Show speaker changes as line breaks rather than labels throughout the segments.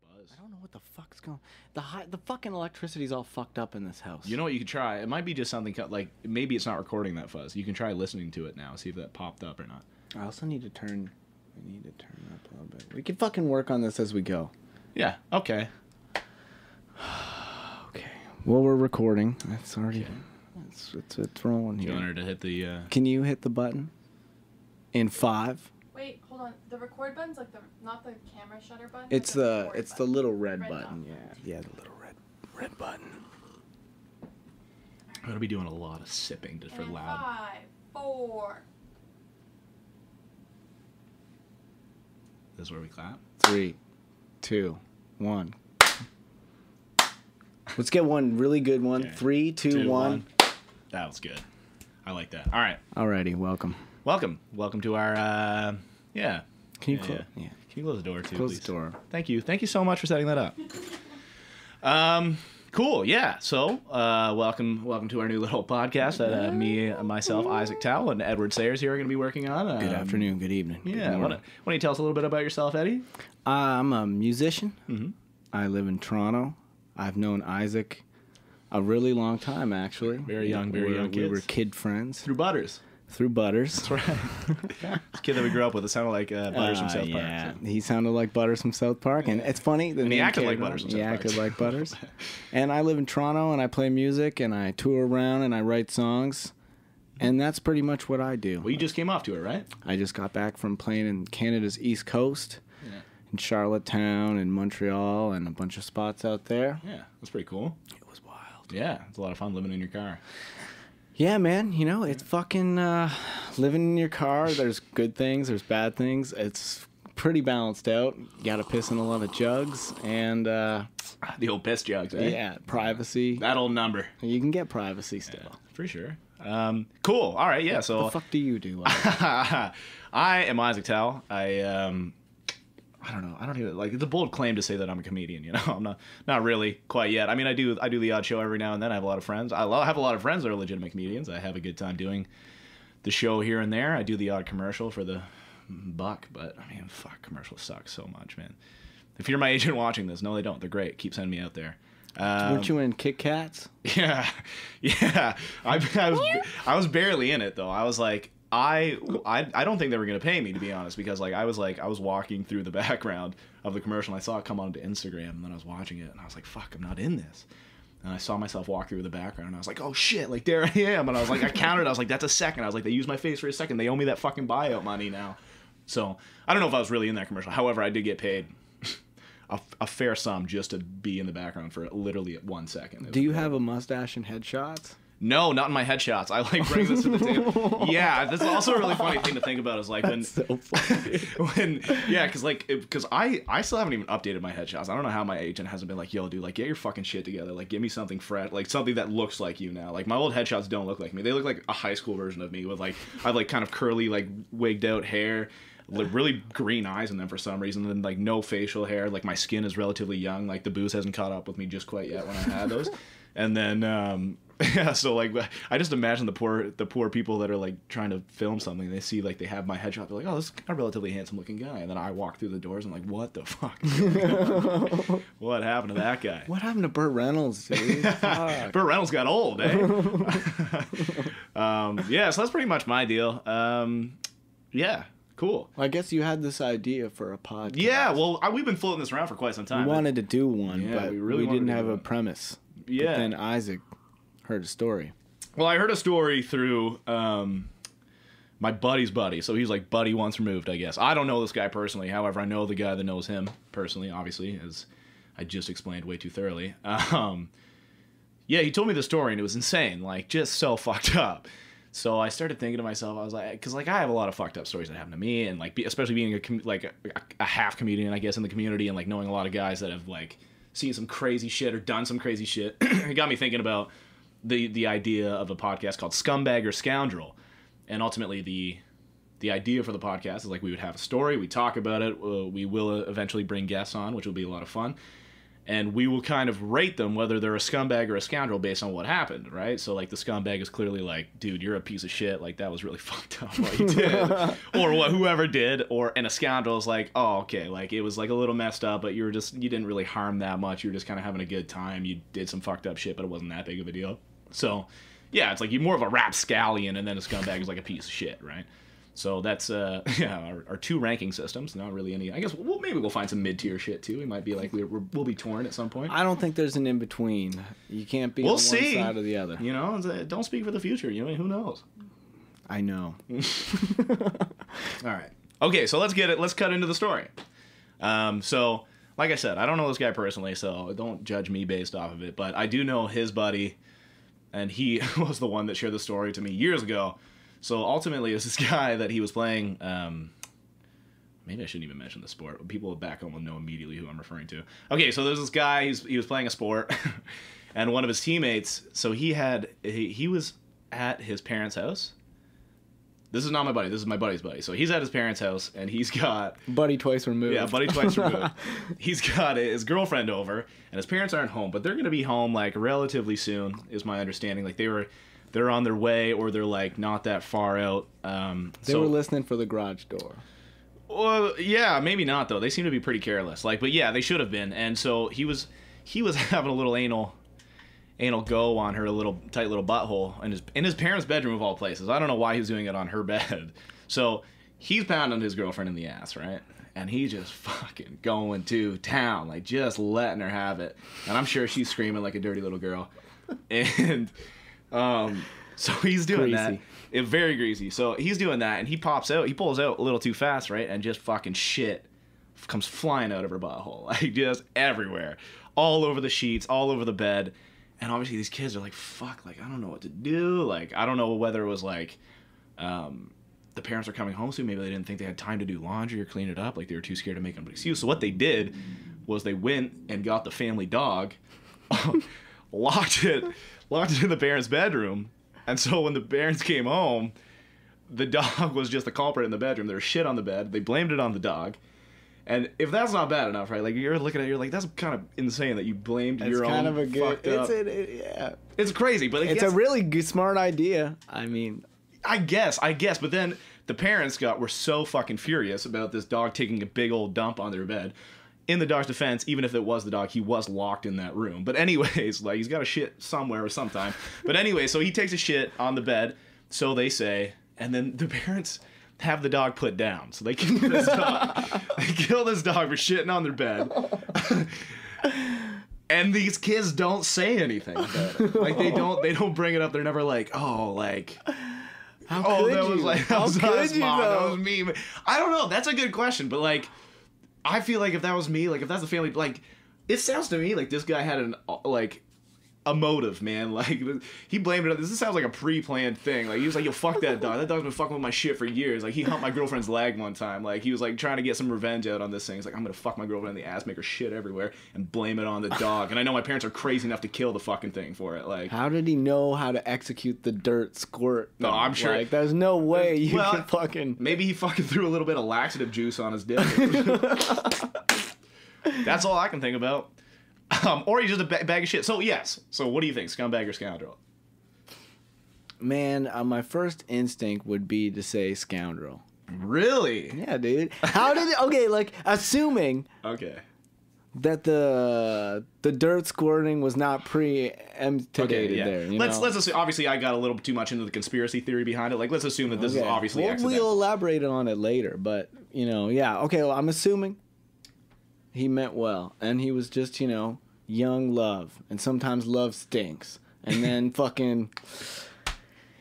buzz.
I don't know what the fuck's going. The fucking electricity's all fucked up in this house.
You know what you could try? It might be just something like maybe it's not recording that fuzz. You can try listening to it now, see if that popped up or not.
I also need to turn. We need to turn up a little bit. We can fucking work on this as we go.
Yeah. Okay.
Okay. Well, we're recording. It's already. It's rolling
Do
here.
you want her to hit the?
Can you hit the button? In 5.
Wait, hold on. The record button's like not the camera shutter button.
It's the
record
the little red
Red
button.
dot.
Yeah, the little red button.
I'm gonna be doing a lot of sipping just for
And
loud.
5, 4.
This is where we clap.
3, 2, 1. Let's get one really good one.
Okay.
3, 2, 1.
That was good. I like that. All right.
Alrighty, welcome.
Welcome to our yeah.
Can you
Yeah,
close?
yeah.
Yeah.
Can you close the door too,
Close
please?
the door.
Thank you so much for setting that up. Cool. Yeah. So, welcome to our new little podcast that myself, Isaac Tao, and Edward Sayers here are going to be working on.
Good afternoon, good evening.
Yeah.
Good
Why
morning.
don't you tell us a little bit about yourself, Eddie?
I'm a musician.
Mm-hmm.
I live in Toronto. I've known Isaac a really long time, actually.
Very young
We
kids.
were kid friends
Through Butters.
through Butters.
That's right. This kid that we grew up with, it sounded like Butters from South Park.
Yeah,
So.
he sounded like Butters from South Park, and it's funny.
And he acted like Butters from
He
South Park.
acted like Butters. And I live in Toronto, and I play music, and I tour around, and I write songs, and that's pretty much what I do.
Well, you just came off to it, right?
I just got back from playing in Canada's East Coast,
Yeah.
in Charlottetown, and Montreal, and a bunch of spots out there.
Yeah. That's pretty cool.
It was wild.
Yeah. It's a lot of fun living in your car.
Yeah, man, you know, it's fucking living in your car. There's good things, there's bad things. It's pretty balanced out. You gotta piss in a lot of jugs, and
The old piss jugs, eh?
yeah, privacy.
That old number.
You can get privacy still.
For sure. Cool. All right. Yeah. So
What the fuck do you do?
I am Isaac Tao. I don't know. I don't even like. It's a bold claim to say that I'm a comedian. You know, I'm not really quite yet. I mean, I do the odd show every now and then. I have a lot of friends. I have a lot of friends that are legitimate comedians. I have a good time doing the show here and there. I do the odd commercial for the buck, but I mean, fuck, commercials suck so much, man. If you're my agent watching this, no, they don't. They're great. Keep sending me out there.
Weren't you in Kit Kats?
Yeah. I was barely in it though. I was like, I don't think they were gonna pay me, to be honest, because I was walking through the background of the commercial and I saw it come onto Instagram, and then I was watching it and I was like, fuck, I'm not in this. And I saw myself walk through the background and I was like, oh shit, like there I am. And I was like, I counted, I was like, that's a second. I was like, they used my face for a second. They owe me that fucking buyout money now. So I don't know if I was really in that commercial. However, I did get paid a fair sum just to be in the background for literally 1 second.
Do you have a mustache and headshots?
No, not in my headshots. I like bring this to the table. Yeah, that's also a really funny thing to think about is like when,
So funny.
because I still haven't even updated my headshots. I don't know how my agent hasn't been like, yo, dude, like get your fucking shit together. Like give me something fresh, like something that looks like you now. Like my old headshots don't look like me. They look like a high school version of me with like, I have like kind of curly, like wigged out hair, like really green eyes in them for some reason, and like no facial hair. Like my skin is relatively young. Like the booze hasn't caught up with me just quite yet when I had those. And then yeah, so like I just imagine the poor people that are like trying to film something. They see like they have my headshot. They're like, oh, this is a relatively handsome looking guy. And then I walk through the doors and I'm like, what the fuck? What happened to that guy?
What happened to Burt Reynolds, dude? Fuck.
Burt Reynolds got old, eh? Yeah, so that's pretty much my deal. Yeah, cool.
Well, I guess you had this idea for a podcast.
Yeah, well, we've been floating this around for quite some time.
We wanted to do one,
Yeah,
but
we
we,
really wanted
didn't
to
have
do
a
one.
premise.
Yeah.
But then Isaac heard a story.
Well, I heard a story through my buddy's buddy. So he's like buddy once removed, I guess. I don't know this guy personally. However, I know the guy that knows him personally, obviously, as I just explained way too thoroughly. Yeah, he told me the story, and it was insane. Like, just so fucked up. So I started thinking to myself, I was like, because like I have a lot of fucked up stories that happen to me, and like especially being a half comedian, I guess, in the community, and like knowing a lot of guys that have like seen some crazy shit or done some crazy shit. It got me thinking about the idea of a podcast called Scumbag or Scoundrel, and ultimately the idea for the podcast is like we would have a story, we talk about it, we will eventually bring guests on, which will be a lot of fun. and we will kind of rate them whether they're a scumbag or a scoundrel based on what happened, right? So like the scumbag is clearly like, dude, you're a piece of shit, like that was really fucked up what you did, or what whoever did, and a scoundrel is like, oh, okay, like it was like a little messed up, but you didn't really harm that much, you were just kind of having a good time, you did some fucked up shit, but it wasn't that big of a deal. So yeah, it's like you're more of a rapscallion, and then a scumbag is like a piece of shit, right? So that's our 2 ranking systems. Not really any. I guess maybe we'll find some mid-tier shit too. We might be like we'll be torn at some point.
I don't think there's an in between. You can't be on one side or the other.
You know, don't speak for the future. You know, who knows?
I know.
All right. Okay, so let's get it. Let's cut into the story. So like I said, I don't know this guy personally, so don't judge me based off of it. But I do know his buddy, and he was the one that shared the story to me years ago. So ultimately, it's this guy that he was playing. Maybe I shouldn't even mention the sport. People back home will know immediately who I'm referring to. Okay, so there's this guy. He was playing a sport, and one of his teammates. So he was at his parents' house. This is not my buddy. This is my buddy's buddy. So he's at his parents' house, and he's got
buddy twice removed.
Yeah, buddy twice removed. He's got his girlfriend over, and his parents aren't home, but they're gonna be home like relatively soon, is my understanding. Like they're on their way, or they're like not that far out.
They were listening for the garage door.
Well, yeah, maybe not though. They seem to be pretty careless. Like, but yeah, they should have been. And so he was having a little anal go on her little tight little butthole in his parents' bedroom of all places. I don't know why he's doing it on her bed. So he's pounding his girlfriend in the ass, right? And he's just fucking going to town, like just letting her have it. And I'm sure she's screaming like a dirty little girl. And so he's doing that. Very greasy. So he's doing that, and he pulls out a little too fast, right? And just fucking shit comes flying out of her butthole, like just everywhere, all over the sheets, all over the bed. And obviously these kids are like, fuck, like I don't know what to do. Like I don't know whether it was like the parents are coming home soon. Maybe they didn't think they had time to do laundry or clean it up. Like they were too scared to make an excuse. So what they did was they went and got the family dog, locked it in the parents' bedroom. And so when the parents came home, the dog was just the culprit in the bedroom. There was shit on the bed. They blamed it on the dog. And if that's not bad enough, right? Like you're looking at it, you're like, that's kind of insane that you blamed your own. It's kind of a good.
Yeah.
It's crazy, but
it's a really good, smart idea. I mean,
I guess. But then the parents were so fucking furious about this dog taking a big old dump on their bed. In the dog's defense, even if it was the dog, he was locked in that room. But anyways, like he's got a shit somewhere or sometime. But anyway, so he takes a shit on the bed, so they say, and then the parents have the dog put down. So they kill this dog. They kill this dog for shitting on their bed. And these kids don't say anything about it. Like they don't bring it up. They're never like, oh, like,
how could
that
you?
was like, that was us, Mom. That was me. I don't know. That's a good question, but like, I feel like if that was me, like if that's the family, like it sounds to me like this guy had a motive, man. Like he blamed it. This sounds like a pre-planned thing. Like he was like, "Yo, fuck that dog. That dog's been fucking with my shit for years." Like he humped my girlfriend's leg one time. Like he was like trying to get some revenge out on this thing. He's like, "I'm gonna fuck my girlfriend in the ass, make her shit everywhere, and blame it on the dog." And I know my parents are crazy enough to kill the fucking thing for it. Like,
how did he know how to execute the dirt squirt?
No, I'm sure.
Like, there's no way you can fucking.
Maybe he fucking threw a little bit of laxative juice on his dick. That's all I can think about. Or he's just a bag of shit. So, yes. So, what do you think? Scumbag or scoundrel?
Man, my first instinct would be to say scoundrel.
Really?
Yeah, dude. How did it... Okay, like, assuming...
Okay.
That the dirt squirting was not premeditated there.
Let's assume... Obviously, I got a little too much into the conspiracy theory behind it. Like, let's assume that this is obviously accidental.
We'll elaborate on it later. But, yeah. Okay, well, I'm assuming... He meant well, and he was just, young love, and sometimes love stinks. And then fucking,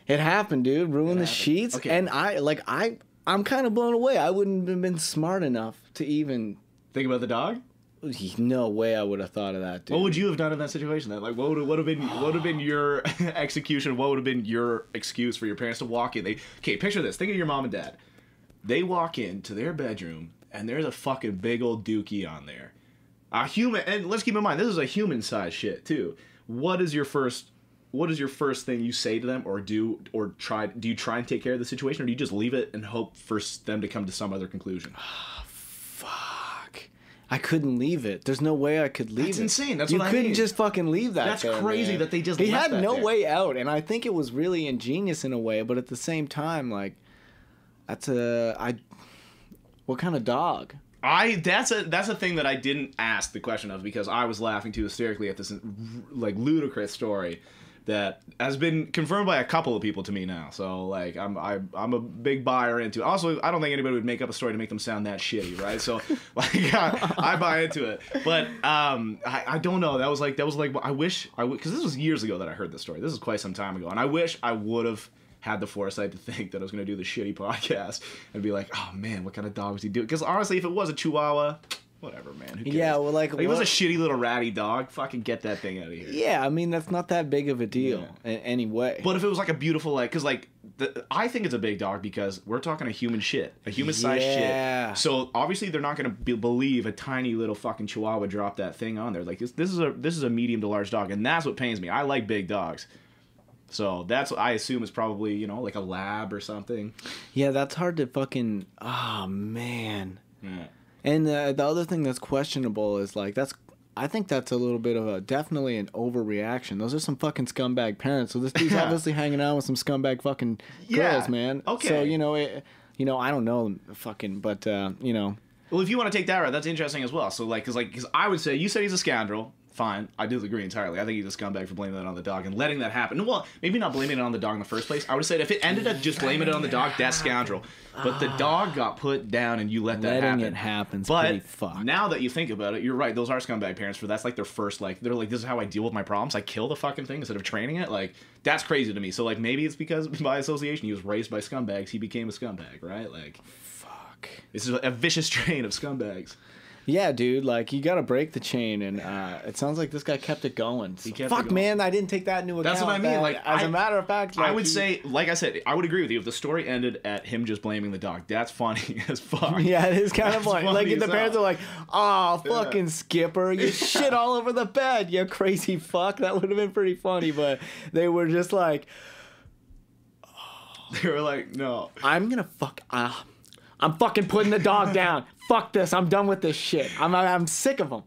it happened, dude. Ruined the sheets, okay. And I'm kind of blown away. I wouldn't have been smart enough to even
think about the dog.
No way I would have thought of that, dude.
What would you have done in that situation then? Like, what would have been your execution? What would have been your excuse for your parents to walk in? Picture this. Think of your mom and dad. They walk into their bedroom. And there's a fucking big old dookie on there. A human, and let's keep in mind, this is a human-sized shit, too. What is your first thing you say to them, or do you try and take care of the situation, or do you just leave it and hope for them to come to some other conclusion?
Oh, fuck. I couldn't leave it. There's no way I could leave it.
That's insane. That's
you
what I
couldn't
mean.
just fucking leave that.
That's
there,
crazy
man.
that they just
He
left
had
that
no
there.
way out, and I think it was really ingenious in a way. But at the same time, like, what kind of dog?
That's a thing that I didn't ask the question of because I was laughing too hysterically at this like ludicrous story that has been confirmed by a couple of people to me now. So like I'm a big buyer into it. Also, I don't think anybody would make up a story to make them sound that shitty, right? So like I buy into it. But I don't know. That was like I wish I would, because this was years ago that I heard this story. This is quite some time ago, and I wish I would have had the foresight to think that I was going to do the shitty podcast and be like, oh man, what kind of dog was he doing? Because honestly, if it was a Chihuahua, whatever, man. Who cares?
Yeah, well, like
it was a shitty little ratty dog. Fucking get that thing out of here.
Yeah, I mean that's not that big of a deal anyway.
But if it was like a beautiful, like, because like I think it's a big dog because we're talking a human shit, a human sized shit. So obviously they're not going to believe a tiny little fucking Chihuahua dropped that thing on there. Like this is a medium to large dog, and that's what pains me. I like big dogs. So that's what I assume is probably, you know, like a lab or something.
Yeah, that's hard to fucking. Oh man.
Yeah.
And the other thing that's questionable is like I think that's a little bit of definitely an overreaction. Those are some fucking scumbag parents. So this dude's obviously hanging out with some scumbag fucking girls, man.
Okay.
So I don't know, fucking, but you know.
Well, if you want to take that route, that's interesting as well. So like, because I would say you said he's a scoundrel. Fine, I do agree entirely. I think he's a scumbag for blaming that on the dog and letting that happen. Well, maybe not blaming it on the dog in the first place. I would have said if it ended up just blaming it on the dog, that's scoundrel. But the dog got put down and you let that happen.
Letting it happen,
but
pretty fucked.
Now that you think about it, you're right. Those are scumbag parents. For that's like their first, like, they're like, this is how I deal with my problems. I kill the fucking thing instead of training it. Like, that's crazy to me. So like maybe it's because by association he was raised by scumbags. He became a scumbag, right? Like,
fuck.
This is a vicious train of scumbags.
Yeah, dude, like, you gotta break the chain, and it sounds like this guy kept it going. So, fuck, man, I didn't take that into account.
That's what I mean. Like,
as a matter of fact, like,
I would say, like I said, I would agree with you. If the story ended at him just blaming the dog, that's funny as fuck.
Yeah, it is kind of funny. Like, if the parents are like, oh, fucking Skipper, you shit all over the bed, you crazy fuck. That would have been pretty funny, but they were just like...
They were like, no.
I'm fucking putting the dog down. Fuck this. I'm done with this shit. I'm sick of them.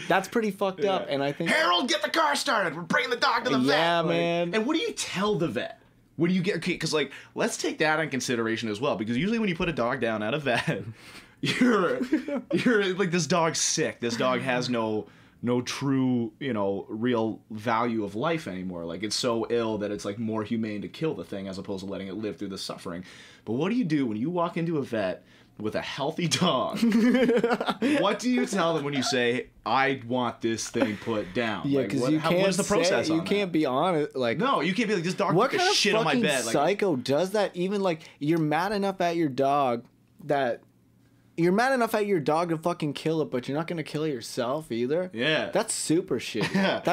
That's pretty fucked up. And I think
Harold, get the car started. We're bringing the dog to the vet.
Yeah, man.
And what do you tell the vet? What do you get? Because like, let's take that in consideration as well. Because usually when you put a dog down at a vet, you're like, this dog's sick. This dog has no true, real value of life anymore. Like, it's so ill that it's like more humane to kill the thing as opposed to letting it live through the suffering. But what do you do when you walk into a vet with a healthy dog? What do you tell them when you say, I want this thing put down?
Yeah,
like,
because you can't
what is the process
say,
on
you can't
that?
be honest. Like,
no, you can't be like, this dog
what
took
kind
a
of
shit on my
fucking
bed. Like,
psycho does that? Even like, you're mad enough at your dog that... You're mad enough at your dog to fucking kill it, but you're not gonna kill it yourself either.
Yeah. That's
super shitty.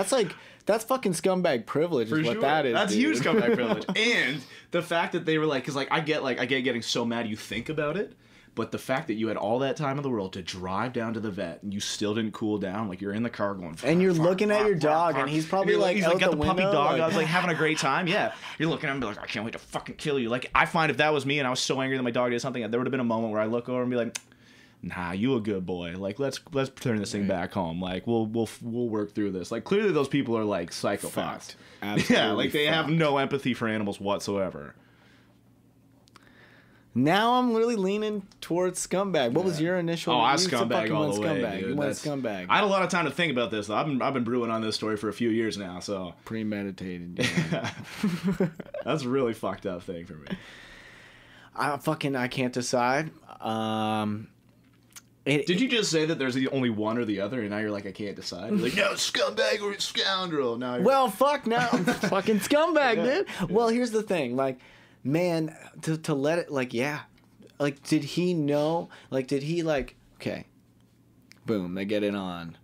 That's fucking scumbag privilege is what that is.
That's
dude.
huge scumbag privilege. And the fact that they were like, because like I get getting so mad you think about it, but the fact that you had all that time in the world to drive down to the vet and you still didn't cool down, like you're in the car going,
and you're looking at your dog, and he's probably like,
he's
out
like got the puppy
window,
dog.
like...
I was like having a great time. Yeah, you're looking at him and be like, I can't wait to fucking kill you. Like, I find if that was me and I was so angry that my dog did something, there would have been a moment where I look over and be like, nah, you a good boy. Like, let's turn this thing back home. Like, we'll work through this. Like, clearly those people are like psychopaths. Yeah, like they have no empathy for animals whatsoever.
Now I'm really leaning towards scumbag. What was your initial?
Oh, I was scumbag all the way, dude.
You went scumbag.
I had a lot of time to think about this. I've been brewing on this story for a few years now, so
premeditated. Yeah.
That's a really fucked up thing for me.
I can't decide.
Did you just say that there's only one or the other, and now you're like, I can't decide? You're like, no, scumbag or scoundrel. Now you're...
Well, fuck now. I'm fucking scumbag, dude. Yeah. Well, here's the thing. Like, man, to let it, like, yeah. Like, did he know? Like, did he, like, okay. Boom, they get it on.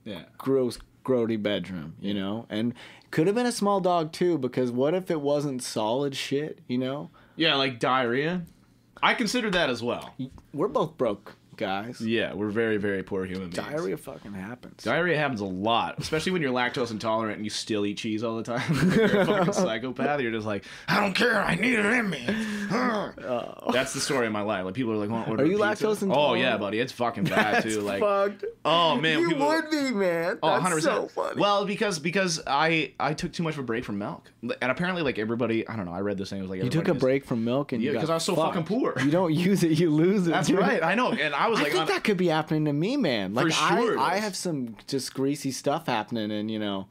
Yeah.
Gross, grody bedroom, you know? And could have been a small dog, too, because what if it wasn't solid shit, you know?
Yeah, like diarrhea. I consider that as well.
We're both broke guys.
Yeah, we're very, very poor human beings.
Diarrhea fucking happens.
Diarrhea happens a lot, especially when you're lactose intolerant and you still eat cheese all the time. Like you're a fucking psychopath. You're just like, I don't care. I need it in me. That's the story of my life. Like people are like, "Want to order
Are you
pizza?"
lactose intolerant?
Oh yeah, buddy. It's fucking bad too. Like,
fucked.
oh man,
You
people,
would be, man.
Oh,
That's
100%.
so funny.
Well, because I took too much of a break from milk, and apparently like everybody, I don't know. I read this thing. It was like
you took a break from milk and
Yeah,
you got
because I was so
fucked.
fucking poor.
You don't use it, you lose it.
That's
dude.
right. I know. And I was like,
I think that could be happening to me, man. Like
sure it
I
is.
have some just greasy stuff happening, and you know,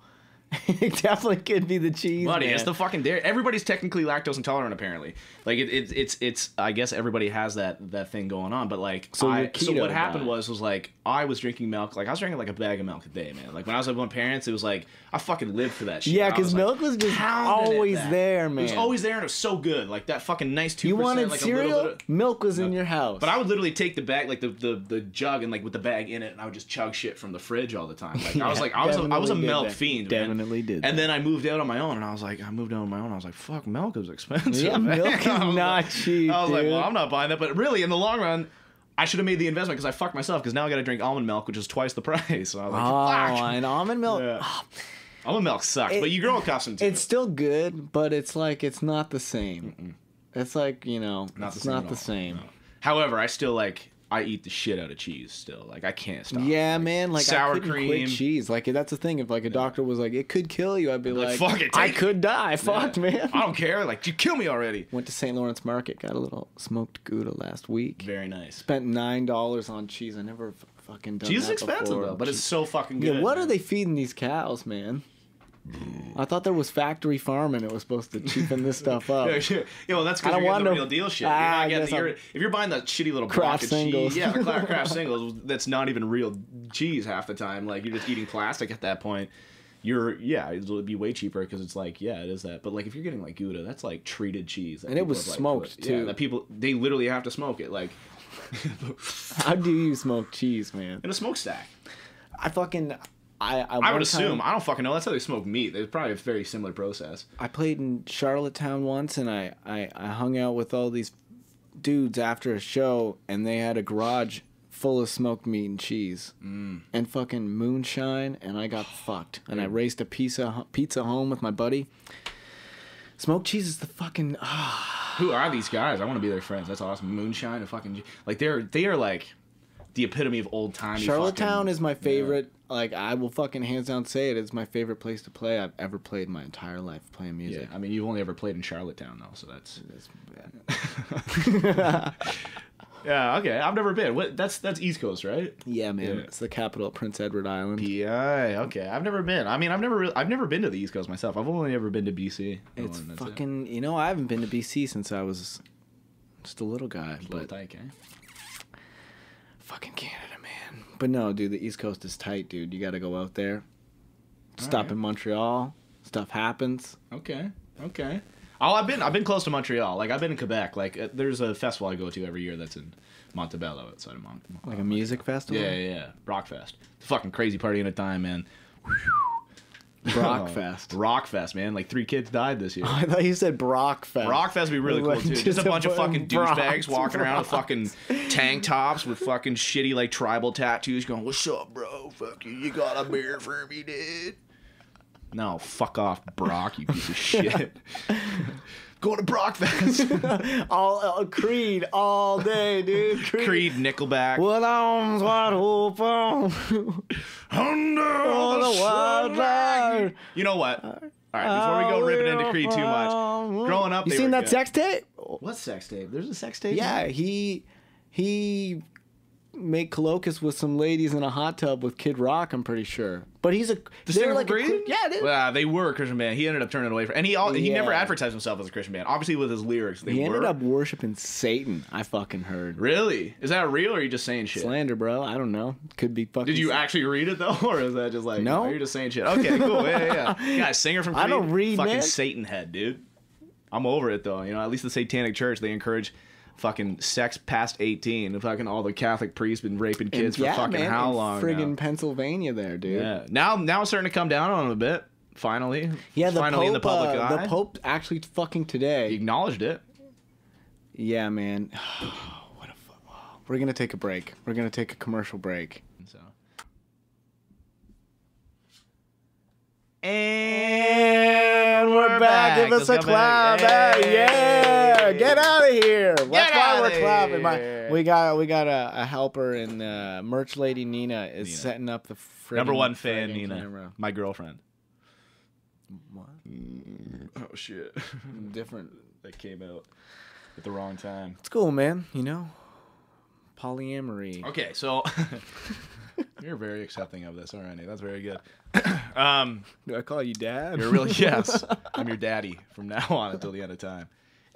it definitely could be the cheese,
buddy,
man.
it's the fucking dairy. Everybody's technically lactose intolerant, apparently. Like it's. I guess everybody has that thing going on. But like,
So you're
so
keto
what happened
guy.
was like I was drinking milk. Like I was drinking like a bag of milk a day, man. Like when I was with my parents, it was like I fucking lived for that shit.
Yeah,
I
because
was, like,
milk was just
pounding it
always
back.
there, man.
It was always there, and it was so good. Like that fucking nice 2%.
You wanted
like
cereal?
A little bit of,
Milk was in your house.
but I would literally take the bag, like the jug, and like with the bag in it, and I would just chug shit from the fridge all the time. Like I was like I was a
definitely did
milk
that.
fiend. Man.
Definitely did.
And then I moved out on my own, and I was like, fuck, milk is expensive.
Yeah,
man.
milk is
I was
not
like-
cheap,
I was like,
dude.
well, I'm not buying that. But really, in the long run, I should have made the investment because I fucked myself. Because now I got to drink almond milk, which is twice the price. So I was like,
oh,
fuck.
and almond milk.
Yeah.
Oh,
Almond milk sucks,
It-
but you grow accustomed to
it's
it.
still good, but it's like it's not the same. It's like, you know,
Not
it's
the same
not
at
the
all.
same.
No. However, I still like. I eat the shit out of cheese still. Like I can't stop.
Yeah,
Like,
man. Like
sour
I couldn't
cream.
quit cheese. Like that's the thing. If like a doctor was like, it could kill you, I'd be
like,
like,
fuck it,
I
take it.
could die. Fucked,
Yeah.
man.
I don't care. Like you kill me already.
Went to St. Lawrence Market, got a little smoked Gouda last week.
Very nice.
Spent $9 on cheese. I never fucking done
Cheese is
that
expensive
before.
though, but it's so fucking good.
Yeah, what are
man.
they feeding these cows, man? I thought there was factory farming. It was supposed to cheapen this stuff up.
Yeah, sure. Yeah, well, that's
I
because
don't
you're
want
getting the
no-
real deal shit.
Ah, I
You're not
guess
getting, if you're buying the shitty little
Kraft
block of
singles.
cheese, yeah, the Kraft singles, that's not even real cheese half the time. Like, you're just eating plastic at that point. It'll be way cheaper because it's like, yeah, it is that. But, like, if you're getting, like, Gouda, that's, like, treated cheese. that
And it
people
was
have, like,
smoked,
Yeah,
too.
that people, they literally have to smoke it, like,
How do you smoke cheese, man?
in a smokestack.
I fucking I
I
one
would assume.
time-
I don't fucking know. That's how they smoke meat. There's probably a very similar process.
I played in Charlottetown once, and I hung out with all these dudes after a show, and they had a garage full of smoked meat and cheese and fucking moonshine, and I got fucked. And I raced a pizza home with my buddy. Smoked cheese is the fucking
Who are these guys? I want to be their friends. That's awesome. Moonshine and fucking like they are like the epitome of old timey.
Charlottetown is my favorite. Like I will fucking hands down say it. It's my favorite place to play I've ever played in my entire life playing
Yeah,
music.
I mean you've only ever played in Charlottetown though, so that's. Yeah, okay. I've never been. What? That's East Coast, right?
Yeah, man.
Yeah.
It's the capital of Prince Edward Island.
PI. Okay, I've never been. I mean, I've never been to the East Coast myself. I've only ever been to BC.
It's
And that's
fucking. You know, I haven't been to BC since I was just a little guy,
it.
but
Little tyke, eh?
fucking Canada, man. But no, dude, the East Coast is tight, dude. You got to go out there. Stop
right.
in Montreal. Stuff happens.
Okay. Oh, I've been close to Montreal. Like I've been in Quebec. Like there's a festival I go to every year that's in Montebello outside of
Like a music festival.
Yeah. Rockfest. Fucking crazy party in a time, man.
Brockfest.
Rockfest, man. Like 3 kids died this year.
I thought you said Brockfest.
Rockfest would be really cool
Like,
too. Just
just
a bunch of fucking
Brock-
douchebags walking around with
Brock.
fucking tank tops with fucking shitty like tribal tattoos, going, "What's up, bro? Fuck you. You got a beer for me, dude?" No, fuck off, Brock, you piece of shit. Go to Brockfest.
all Creed all day, dude.
Creed, Nickelback.
What arms wide open
Under
on the wild life.
You know what? All right, before we go ripping into Creed too much, growing up,
You
they
seen
were
that
good.
sex tape?
What sex tape? There's a sex tape.
Yeah, he made colloquies with some ladies in a hot tub with Kid Rock. I'm pretty sure, but he's a
The
they're
singer
like
for
a,
Creed?
yeah, dude.
Well, they were a Christian band. He ended up turning away from, and he never
Yeah.
advertised himself as a Christian band. Obviously, with his lyrics, they
He
were.
ended up worshiping Satan. I fucking heard.
Really? Is that real, or are you just saying shit?
Slander, bro. I don't know. Could be fucking.
Did you actually read it though, or is that just like
No.
You're just saying shit. Okay, cool. Yeah. Yeah, singer from Creed.
I don't read,
fucking
man.
Satan head, dude. I'm over it though. You know, at least the Satanic Church, they encourage fucking sex past 18. And fucking all the Catholic priests been raping kids for fucking
man,
how
in
long?
Friggin'
now?
Pennsylvania, there, dude.
Yeah. Now it's starting to come down on him a bit. Finally.
Yeah, the
finally
Pope.
in the public eye.
The Pope actually fucking
He
today.
acknowledged it.
Yeah, man. We're gonna take a break. We're gonna take a commercial break.
So.
And we're back. Give us a clap. Hey, yeah. Get out of here. That's why we're clapping. We got a helper, and merch lady Nina is setting up the
number one fan, Nina, camera. My girlfriend.
What?
Oh shit.
Different.
That came out at the wrong time.
It's cool, man. You know, polyamory.
Okay, so you're very accepting of this, aren't you? That's very good.
Do I call you dad?
You're really yes. I'm your daddy from now on until the end of time.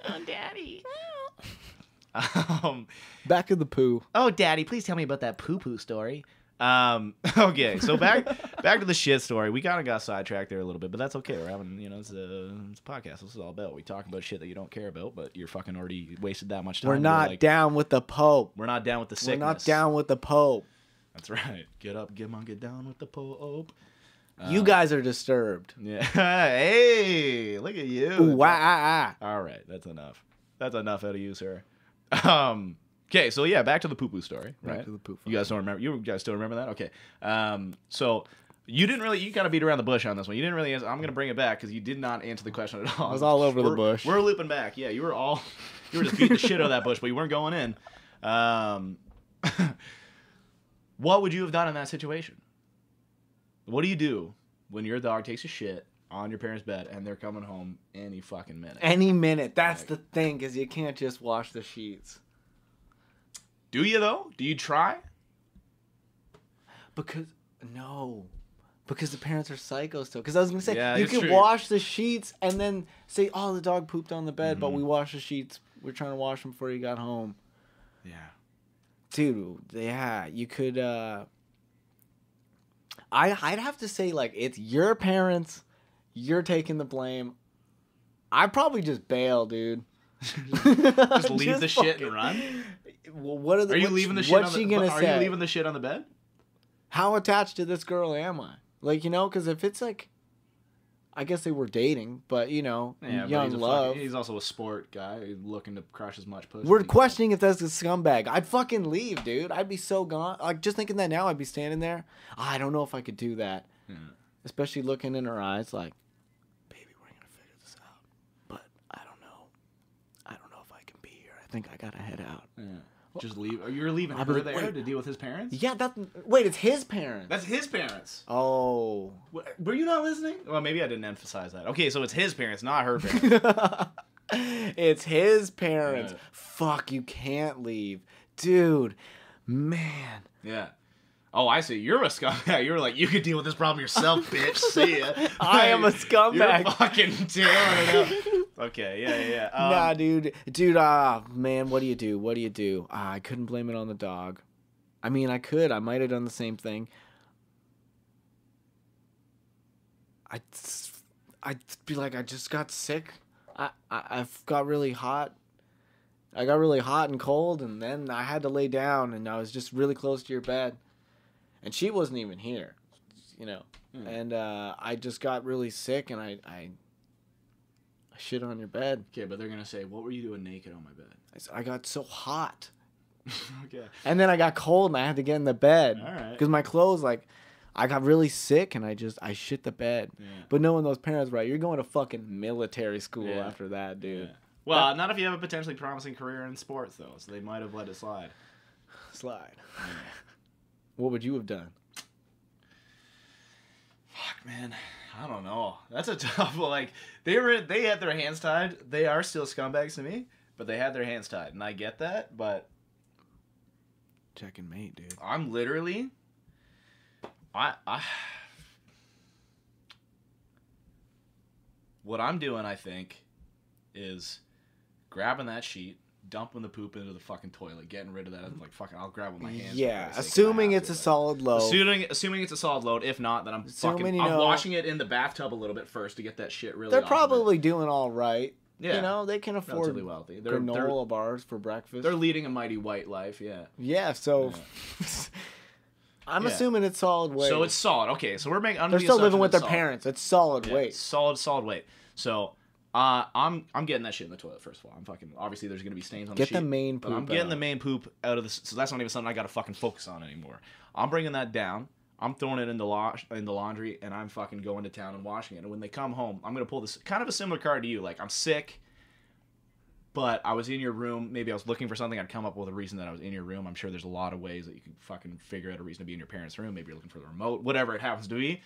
Oh, Daddy.
Back to the poo.
Oh, Daddy, please tell me about that poo-poo story.
Okay, so back to the shit story. We kind of got sidetracked there a little bit, but that's okay. We're having, it's a podcast. This is all about. We talk about shit that you don't care about, but you're fucking already wasted that much time.
We're not down with the Pope.
We're not down with the sickness.
We're not down with the Pope.
That's right. Get up, get on, get down with the Pope.
You guys are disturbed.
Yeah. Hey, look at you.
Ooh, wah.
All right, that's enough. That's enough out of you, sir. Okay, so yeah, back to the poo-poo story, right?
Back to the poo.
You guys don't remember? You guys still remember that? Okay. So you didn't really. You got to beat around the bush on this one. You didn't really answer. I'm gonna bring it back because you did not answer the question at all.
I was all over the bush.
We're looping back. Yeah, you were just beating the shit out of that bush, but you weren't going in. What would you have done in that situation? What do you do when your dog takes a shit on your parents' bed and they're coming home any fucking minute?
Any minute. That's the thing, because you can't just wash the sheets.
Do you, though? Do you try?
Because the parents are psychos still. Because I was going to say, you can
true.
wash the sheets and then say, oh, the dog pooped on the bed, but we washed the sheets. We're trying to wash them before you got home.
Yeah.
Dude, yeah, you could, I'd have to say, like, it's your parents, you're taking the blame. I'd probably just bail, dude.
Just leave the shit and run?
Well, what are you
leaving the shit
what's she gonna say?
Are you leaving the shit on the bed?
How attached to this girl am I? Like, because if it's like, I guess they were dating, but young love.
He's also a sport guy looking to crush as much pussy.
We're questioning if that's a scumbag. I'd fucking leave, dude. I'd be so gone. Like, just thinking that now, I'd be standing there. I don't know if I could do that. Yeah. Especially looking in her eyes like, baby, we're going to figure this out. But I don't know. I don't know if I can be here. I think I got to head out.
Yeah. Just leave. You're leaving her there to deal with his parents?
Yeah, wait, it's his parents.
That's his parents.
Oh.
Were you not listening? Well, maybe I didn't emphasize that. Okay, so it's his parents, not her parents.
It's his parents. Yeah. Fuck, you can't leave. Dude, man.
Yeah. Oh, I see. You're a scumbag. You were like, you could deal with this problem yourself, bitch. See ya.
I am a scumbag.
You're fucking tailing it up. Okay, yeah.
Nah, dude, man, what do you do? I couldn't blame it on the dog. I mean, I could. I might have done the same thing. I'd be like, I just got sick. I've got really hot. I got really hot and cold, and then I had to lay down, and I was just really close to your bed. And she wasn't even here, And I just got really sick, and I shit on your bed.
Okay, but they're going to say, what were you doing naked on my bed?
I got so hot.
Okay.
And then I got cold, and I had to get in the bed.
All right.
Because my clothes, I got really sick, and I shit the bed. Yeah. But knowing those parents, right, you're going to fucking military school after that, dude.
Yeah. Well, not if you have a potentially promising career in sports, though. So they might have let it slide.
Yeah. What would you have done?
Fuck, man. I don't know. That's a tough one. They had their hands tied. They are still scumbags to me, but they had their hands tied, and I get that, but
check and mate, dude.
I'm literally what I'm doing, I think, is grabbing that sheet, dumping the poop into the fucking toilet, getting rid of that. Fucking, I'll grab it with my hands.
Yeah, assuming it's a solid load.
Assuming it's a solid load. If not, then I'm washing it in the bathtub a little bit first to get that shit really.
They're probably doing all right.
Yeah,
they can afford
relatively wealthy.
Granola bars for breakfast.
They're leading a mighty white life. Yeah.
Yeah. So. Yeah. I'm assuming it's solid weight.
So it's solid. Okay, so we're making.
They're still living with their parents. It's solid weight.
Solid weight. So I'm getting that shit in the toilet first of all. I'm fucking obviously there's gonna be stains on the sheet.
Get the main
but
poop
I'm getting
out.
the main poop out of this, so that's not even something I gotta fucking focus on anymore. I'm bringing that down. I'm throwing it in the laundry, and I'm fucking going to town and washing it. And when they come home, I'm gonna pull this kind of a similar card to you. Like, I'm sick, but I was in your room. Maybe I was looking for something. I'd come up with a reason that I was in your room. I'm sure there's a lot of ways that you can fucking figure out a reason to be in your parents' room. Maybe you're looking for the remote, whatever it happens to be.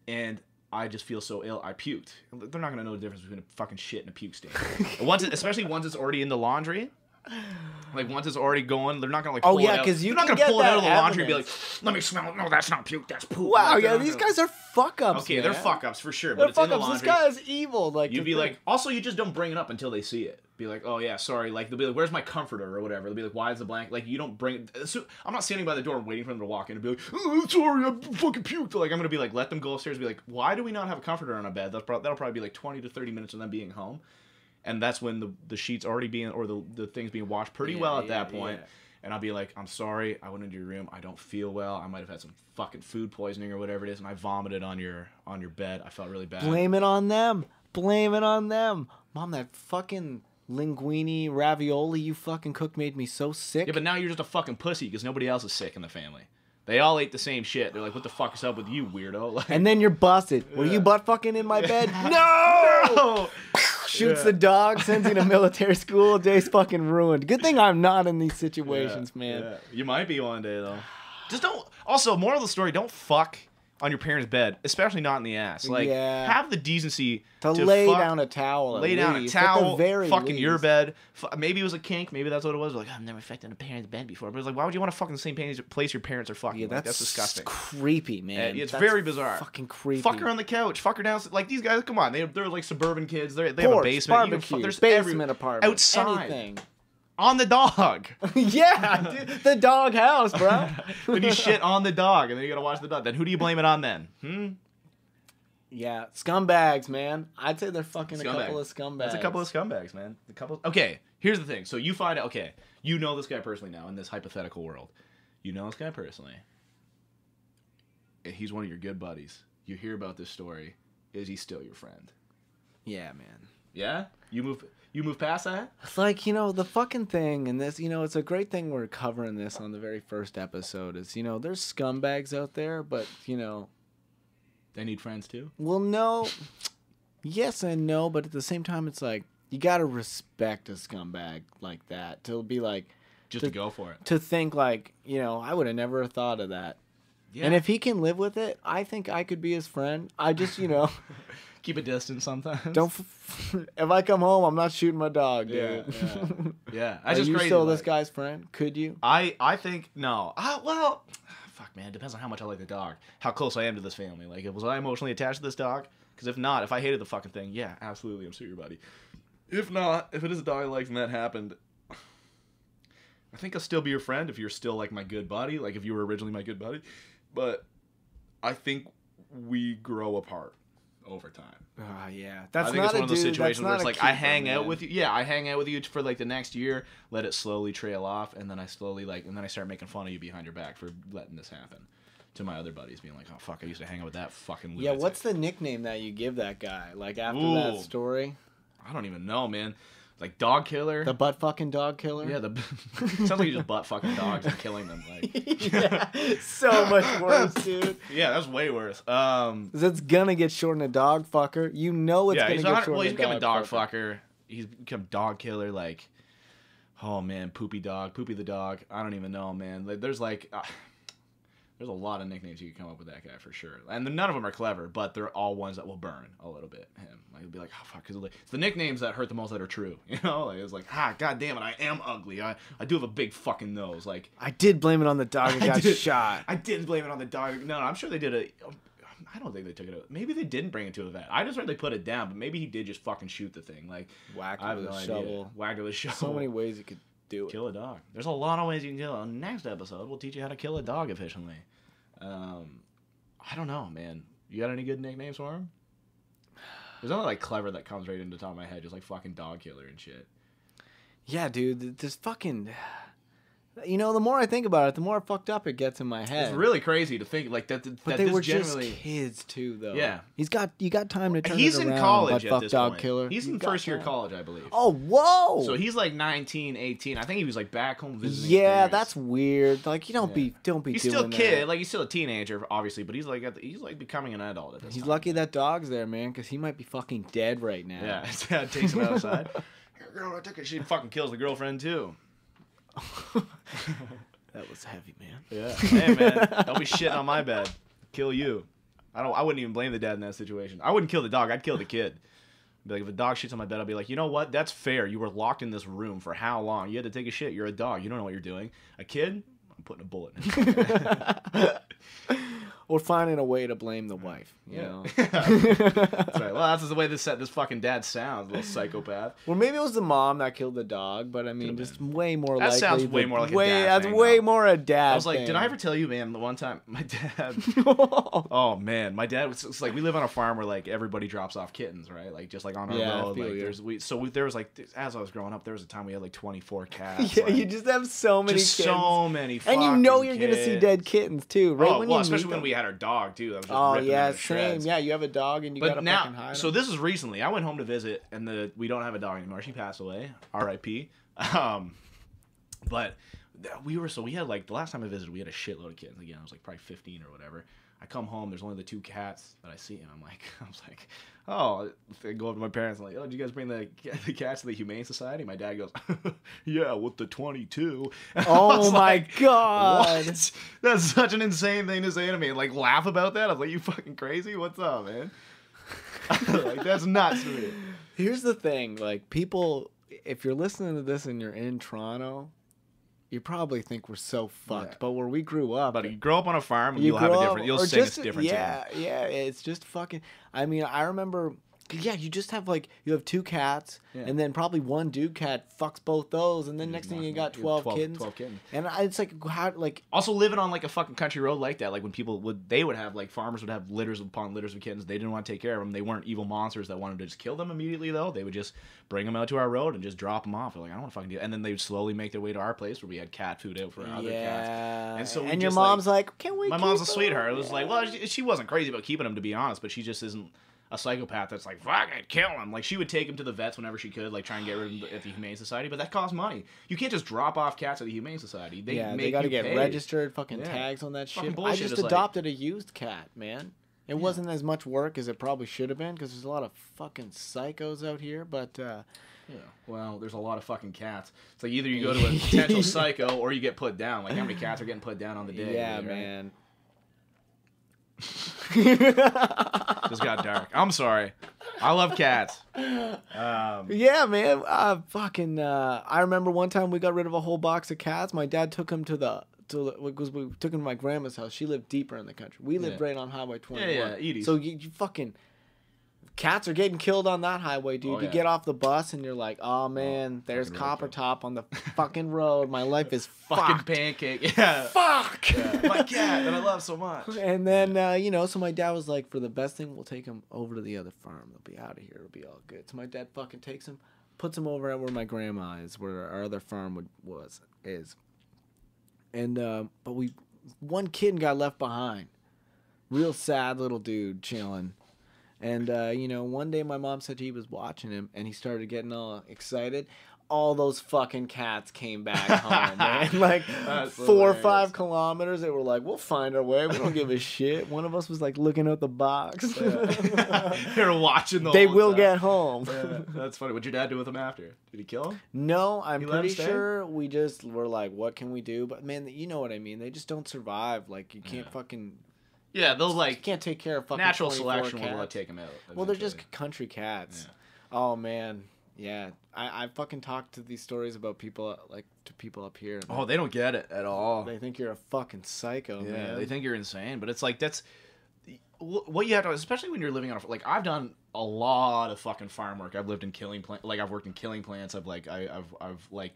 And I just feel so ill. I puked. They're not gonna know the difference between a fucking shit and a puke stain. Especially once it's already in the laundry. Like, once it's already going, they're not gonna like.
Oh
pull
yeah,
it out.
because you
They're not
can
gonna
get
pull it out of the
that
laundry and be like,
evidence.
"Let me smell it." No, that's not puke. That's poop.
Wow,
Like,
yeah,
they're
these
not
guys are fuck ups.
Okay,
man.
they're fuck ups for sure,
They're
but it's in
fuck
the
ups.
laundry.
This guy is evil. Like,
You'd be like, also, you just don't bring it up until they see it. Be like, oh yeah, sorry. Like, they'll be like, where's my comforter or whatever. They'll be like, why is the blanket? Like, you don't bring. So, I'm not standing by the door waiting for them to walk in and be like, oh, sorry, I fucking puked. Like, I'm gonna be like, let them go upstairs. And be like, why do we not have a comforter on our bed? That'll probably be like 20 to 30 minutes of them being home, and that's when the sheets already being or the things being washed pretty well at that point.
Yeah.
And I'll be like, I'm sorry, I went into your room. I don't feel well. I might have had some fucking food poisoning or whatever it is, and I vomited on your bed. I felt really bad.
Blame it on them. Blame it on them. Mom, that fucking linguine ravioli you fucking cooked made me so sick.
Yeah, but now you're just a fucking pussy because nobody else is sick in the family. They all ate the same shit. They're like, what the fuck is up with you, weirdo? Like,
And then you're busted. Were you butt fucking in my bed?
no!
Shoots
Yeah.
the dog, sends you to military school. Day's fucking ruined. Good thing I'm not in these situations, man.
Yeah. You might be one day, though. Just don't... Also, moral of the story, don't fuck on your parent's bed, especially not in the ass. Like,
Yeah.
have the decency
To
to
lay
fuck,
down a towel. at
lay down a
least, at the
towel,
very
fucking your
least.
bed. Maybe it was a kink. Maybe that's what it was. Like, I've never fucked in a parent's bed before. But it's like, why would you want to fuck in the same place your parents are fucking?
Yeah,
Like,
that's
disgusting.
creepy, man.
It's
That's
very bizarre.
Fucking creepy.
Fuck her on the couch. Fuck her down. Like, these guys, come on. They're like suburban kids. They have a
Porch,
basement. You can
barbecue,
there's
basement apartment,
outside.
anything.
On the dog.
Yeah, dude, the dog house, bro.
Then you shit on the dog, and then you gotta watch the dog. Then who do you blame it on then?
Yeah, scumbags, man. I'd say they're fucking a
Scumbag.
couple of scumbags.
That's a couple of scumbags, man. Okay, here's the thing. So you find out. Okay, you know this guy personally now in this hypothetical world. You know this guy personally. He's one of your good buddies. You hear about this story. Is he still your friend?
Yeah, man.
Yeah. You move past that.
It's like, the fucking thing, and this, it's a great thing we're covering this on the very first episode, is, there's scumbags out there, but,
They need friends too.
well, no, yes and no, but at the same time, it's like, you gotta respect a scumbag like that, to be like,
Just to go for it.
to think like, I would have never thought of that.
Yeah.
And if he can live with it, I think I could be his friend. I just,
keep a distance sometimes.
don't. If I come home, I'm not shooting my dog,
Yeah.
dude.
Yeah. Yeah.
Are
That's just
you
crazy.
still
like-
this guy's friend? Could you?
I think no. Well, fuck, man. It depends on how much I like the dog, how close I am to this family. Like, was I emotionally attached to this dog? Because if not, if I hated the fucking thing, yeah, absolutely, I'm still your buddy. If not, if it is a dog I liked and that happened, I think I'll still be your friend if you're still like my good buddy. Like if you were originally my good buddy, but I think we grow apart over time.
Yeah.
I
That's
think
not
it's one
a
of those
dude,
situations
that's
where it's
not a
like I
keeper,
hang out
man.
with you. Yeah, I hang out with you for like the next year, let it slowly trail off, and then I slowly and then I start making fun of you behind your back for letting this happen. To my other buddies, being like, "Oh fuck, I used to hang out with that fucking lunatic."
Yeah, what's the nickname that you give that guy? Like after
Ooh.
that story?
I don't even know, man. Like dog killer.
The butt fucking dog killer?
Yeah, sounds like you just butt fucking dogs and killing them. Like,
Yeah, so much worse, dude.
yeah, that's way worse.
'Cause it's gonna get shortened to dog fucker. You know it's
Yeah,
gonna
he's
get
not,
shortened
well, he's
to
become a dog
fucker.
fucker. He's become dog killer. Like, oh man, Poopy the dog. I don't even know, man. Like, there's a lot of nicknames you can come up with that guy for sure, and none of them are clever, but they're all ones that will burn a little bit. Him, like, he'll be like, oh fuck, 'cause it's the nicknames that hurt the most that are true. You know, like it's like, god damn it, I am ugly. I do have a big fucking nose. Like,
I did blame it on the dog and got shot.
I didn't blame it on the dog. No, I'm sure they did a. I don't think they took it out. Maybe they didn't bring it to a vet. I just heard they put it down, but maybe he did just fucking shoot the thing. Like,
Whacked
I have
with
no
a
idea.
shovel.
Whacked with a shovel.
So many ways you could do it.
Kill a dog. There's a lot of ways you can kill it. On the next episode, we'll teach you how to kill a dog efficiently. I don't know, man. You got any good nicknames for him? There's nothing like clever that comes right into the top of my head, just like fucking dog killer and shit.
Yeah, dude. This fucking. You know, the more I think about it, the more fucked up it gets in my head.
It's really crazy to think like that.
But they were just kids too, though.
Yeah.
You got time to turn
He's
it around.
in college
but
at
fuck
this
dog
point.
killer.
He's in first year of college, I believe.
Oh, whoa!
So he's like 19, 18. I think he was like back home visiting.
Yeah,
his parents.
that's weird. Like you don't be
He's
doing
still a
that.
kid, like he's still a teenager, obviously, but he's like becoming an adult at this
He's
time.
lucky that dog's there, man, because he might be fucking dead right now.
Yeah, his dad takes him outside. Here, girl, I took it. She fucking kills the girlfriend too.
That was heavy, man.
Yeah. Hey man, don't be shitting on my bed. Kill you. I wouldn't even blame the dad in that situation. I wouldn't kill the dog. I'd kill the kid. Be like, if a dog shits on my bed, I'll be like, you know what? That's fair. You were locked in this room for how long? You had to take a shit. You're a dog. You don't know what you're doing. A kid? I'm putting a bullet in.
Or finding a way to blame the wife. You know.
That's right. Well, that's the way this fucking dad sounds, little psychopath.
Well, maybe it was the mom that killed the dog, but I mean, just way more
That
likely.
sounds way more like a dad
That's
thing,
way
though.
more a dad
I was like,
thing.
did I ever tell you, man, the one time my dad... Oh, man. My dad was it's like, we live on a farm where, like, everybody drops off kittens, right? Like, just, like, on our
Yeah, I
road.
feel
Like,
you.
there was, like, as I was growing up, there was a time we had, like, 24 cats.
Yeah,
like,
you just have so many
just
kittens.
so many
And you know you're
fucking
gonna see dead kittens, too, right?
Oh,
when
well,
you
especially
meet
when
them.
we had our dog, too. That was just
Oh,
ripping
yeah,
them to
same.
shreds.
Yeah, you have a dog and you
But
gotta
now,
fucking hide
so
them.
this is recently. I went home to visit, and we don't have a dog anymore. She passed away. R.I.P. But we had like the last time I visited, we had a shitload of kittens. Again, I was like probably 15 or whatever. I come home, there's only the 2 cats that I see, and I was like, oh, I go up to my parents and like, oh, did you guys bring the cats to the Humane Society? My dad goes, yeah, with the 22. And I
Oh
was
my
like,
god.
what? That's such an insane thing to say to me. And like laugh about that. I was like, you fucking crazy? What's up, man? Like that's nuts to me.
Here's the thing, like people, if you're listening to this and you're in Toronto, you probably think we're so fucked.
Yeah.
But where we grew up,
But you grow up on a farm, and
you
you'll have a
grow up-
different. You'll
or
sing
just,
a different
yeah,
tune.
yeah. It's just fucking. I mean, I remember. Yeah, you just have like you have 2 cats,
Yeah.
and then probably one dude cat fucks both those, and then next thing you got 12 kittens.
12 kittens.
And it's like how like
Also living on like a fucking country road like that, like when people would have like farmers would have litters upon litters of kittens. They didn't want to take care of them. They weren't evil monsters that wanted to just kill them immediately though. They would just bring them out to our road and just drop them off. They're like, I don't want to fucking do it. And then they would slowly make their way to our place where we had cat food out for our other cats.
yeah.
And so we
and your
just,
mom's like, can we?
My
keep
mom's a
them?"
sweetheart. It was like,
Yeah.
well, she wasn't crazy about keeping them to be honest, but she just isn't a psychopath that's like, fucking kill him. Like, she would take him to the vets whenever she could, like, try and get rid of him at the Humane Society, but that costs money. You can't just drop off cats at the Humane Society. They
they gotta get
pay.
registered, fucking
Yeah.
tags on that
Fucking
shit. I
bullshit.
just
It's like-
adopted a used cat, man. It wasn't as much work as it probably should have been because there's a lot of fucking psychos out here. But
Yeah. Well, there's a lot of fucking cats. It's like either you go to a potential psycho or you get put down. Like, how many cats are getting put down on the day?
yeah,
really, right?
man.
This got dark. I'm sorry. I love cats.
Yeah, man. I remember one time we got rid of a whole box of cats. My dad took him because we took him to my grandma's house. She lived deeper in the country. We lived
Yeah.
right on Highway 21.
Yeah, Edie's.
So you fucking cats are getting killed on that highway, dude.
Oh,
You
yeah.
get off the bus and you're like, oh man, there's
fucking
Copper
roadkill.
Top on the fucking road. My life is
Fucking
fucked.
pancake. Yeah.
Fuck.
Yeah. My cat that I love so much.
And then so my dad was like, for the best thing, we'll take him over to the other farm. They'll be out of here. It'll be all good. So my dad fucking takes him, puts him over at where my grandma is, where our other farm is. And but one kid got left behind. Real sad little dude chilling. And one day my mom said he was watching him and he started getting all excited. All those fucking cats came back home, man. Like
That's
4 or
hilarious.
5 kilometers. They were like, we'll find our way. We don't give a shit. One of us was like looking out the box.
You're watching the
They
whole
will
time.
get home.
Yeah, that's funny. What'd your dad do with him after? Did he kill him?
No, I'm
You let 'em
pretty
stay?
sure we just were like, what can we do? But man, you know what I mean. They just don't survive. Like you can't fucking.
Yeah, they'll
You
like
can't take care of fucking
natural
24
selection
cats.
will take him out.
Well, they're
eventually.
just country cats.
Yeah.
Oh man, yeah. I fucking talked to these stories about people to people up here. and
Oh, they don't get it at all.
they think you're a fucking psycho,
Yeah,
man.
they think you're insane, but it's like that's what you have to, especially when you're living on a, like I've done a lot of fucking farm work. I've lived in killing plant, like I've worked in killing plants. I've like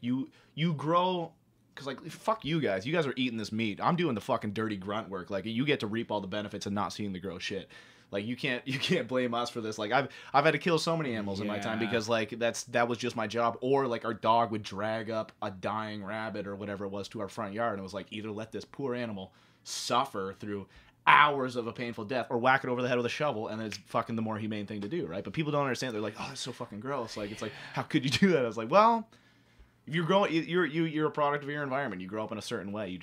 you grow. Cause like fuck you guys are eating this meat. I'm doing the fucking dirty grunt work. Like you get to reap all the benefits and not seeing the gross shit. Like you can't blame us for this. Like I've had to kill so many animals in my time because like that was just my job. Or like our dog would drag up a dying rabbit or whatever it was to our front yard, and it was like either let this poor animal suffer through hours of a painful death or whack it over the head with a shovel, and it's fucking the more humane thing to do, right? But people don't understand. They're like, oh, that's so fucking gross. Like it's like, how could you do that? I was like, well, if you're a product of your environment. You grow up in a certain way.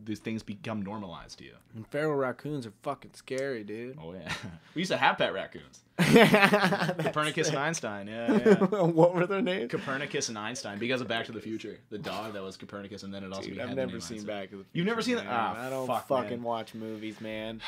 These things become normalized to you.
And feral raccoons are fucking scary, dude.
Oh yeah, we used to have pet raccoons. Copernicus and Einstein. Yeah.
What were their names?
Copernicus and Einstein, because of Back to the Future. The dog that was Copernicus, and then it also.
Dude,
had
I've
the
never
name
seen
Einstein.
Back to the Future.
You've never seen that?
Man.
Ah,
I don't fucking watch movies, man.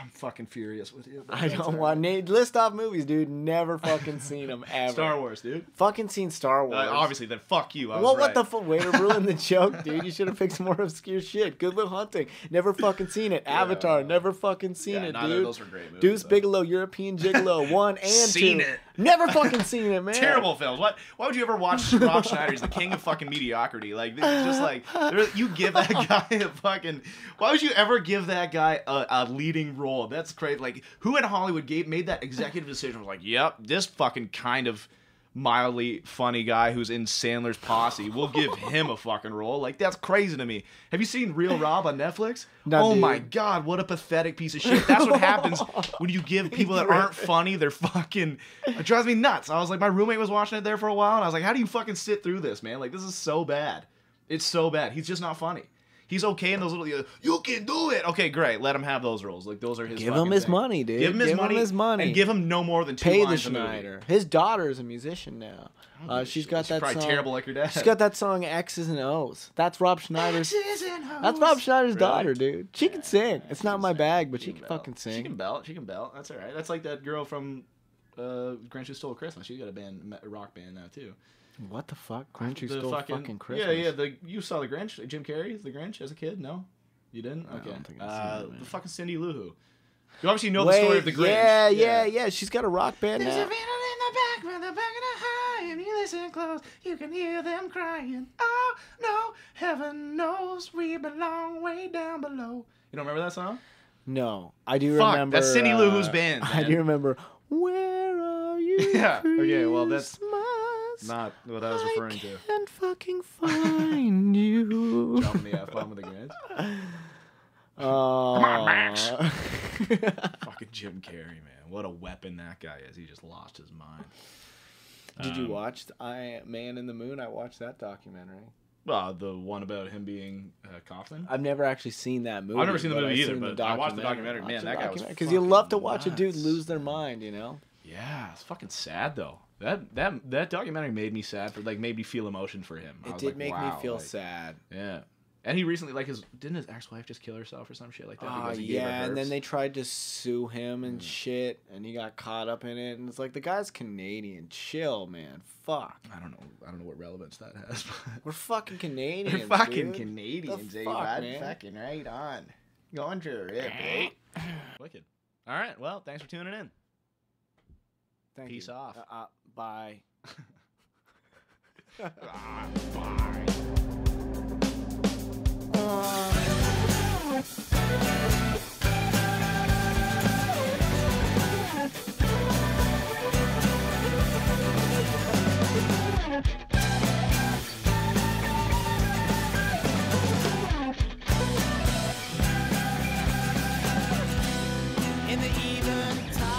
I'm fucking furious with you.
I don't want list off movies, dude. Never fucking seen them ever.
Star Wars, dude.
Fucking seen Star Wars.
Obviously, then fuck you. I was
Well,
right.
what the fuck? Way to ruin the joke, dude. You should have picked some more obscure shit. Good Will Hunting. Never fucking seen it. Avatar. Never fucking seen it,
neither
dude.
of those were great movies.
Deuce
though.
Bigelow, European Gigolo, 1 and 2.
Seen it.
Never fucking seen it, man.
Terrible films. Why would you ever watch Rob Schneider? He's the king of fucking mediocrity. Like, it's just like, you give that guy a fucking... Why would you ever give that guy a leading role? That's crazy. Like, who in Hollywood made that executive decision? Was like, yep, this fucking kind of mildly funny guy who's in Sandler's posse, we'll give him a fucking role. Like, that's crazy to me. Have you seen Real Rob on Netflix?
No, dude.
My God, what a pathetic piece of shit. That's what happens when you give people that aren't funny, they're fucking... It drives me nuts. I was like, my roommate was watching it there for a while, and I was like, how do you fucking sit through this, man? Like, this is so bad. It's so bad. He's just not funny. He's okay in those little, you can do it. Okay, great. Let him have those roles. Like, those are his
Give
fucking
him his
thing.
money, dude.
Give him his money. And give him no more than 2
Pay the
lines a movie.
Schneider. His daughter is a musician now. She's got that
probably
song.
terrible like your dad.
She's got that song X's and O's. That's Rob Schneider's. That's Rob Schneider's daughter, dude. She can sing. It's not my bag, but she can fucking sing.
She can belt. She can belt. That's all right. That's like that girl from Grinch Who Stole Christmas. She's got a rock band now too.
What the fuck? Grinch Who
The
Stole fucking Christmas.
Yeah. You saw the Grinch, Jim Carrey, the Grinch as a kid? No, you didn't. Okay.
I don't think I've seen it, man.
The fucking Cindy Lou Who. You obviously know the story of the Grinch.
Yeah. She's got a rock band
There's
now.
a vinyl in the back, from the back of the high, and you listen close, you can hear them crying. Oh no, heaven knows we belong way down below.
You don't remember that song?
No, I do
Fuck,
remember.
that's Cindy Lou Who's band.
I
man.
do remember. Where are you?
Yeah, okay, well, that's
Christmas?
Not what I was referring to.
Can't fucking find you.
Dropping the F-bomb with the Grinch.
Oh.
Fucking Jim Carrey, man. What a weapon that guy is. He just lost his mind.
Did you watch Man in the Moon? I watched that documentary.
The one about him being Kaufman?
I've never actually seen that movie.
I've never seen the movie
I've
either,
seen
but I watched the documentary. Man, that guy was
because you
fucking
love to watch a dude
nuts.
lose their mind, you know?
Yeah, it's fucking sad though. That documentary made me sad made me feel emotion for him. I
It
was
did
like,
make
wow,
me feel
like,
sad.
Yeah. And he recently, didn't his ex-wife just kill herself or some shit like that? Because he gave her
Yeah, and then
herpes?
they tried to sue him and shit, and he got caught up in it, and it's like, the guy's Canadian. Chill, man. Fuck.
I don't know what relevance that has.
We're fucking Canadians,
They're fucking
dude.
Canadians,
The
eh,
fuck,
bud?
man?
Fucking right on. Going to the rip, eh? Wicked. All right, well, thanks for tuning in.
Thank
Peace
you.
off.
Bye.
Bye.
In the eventide.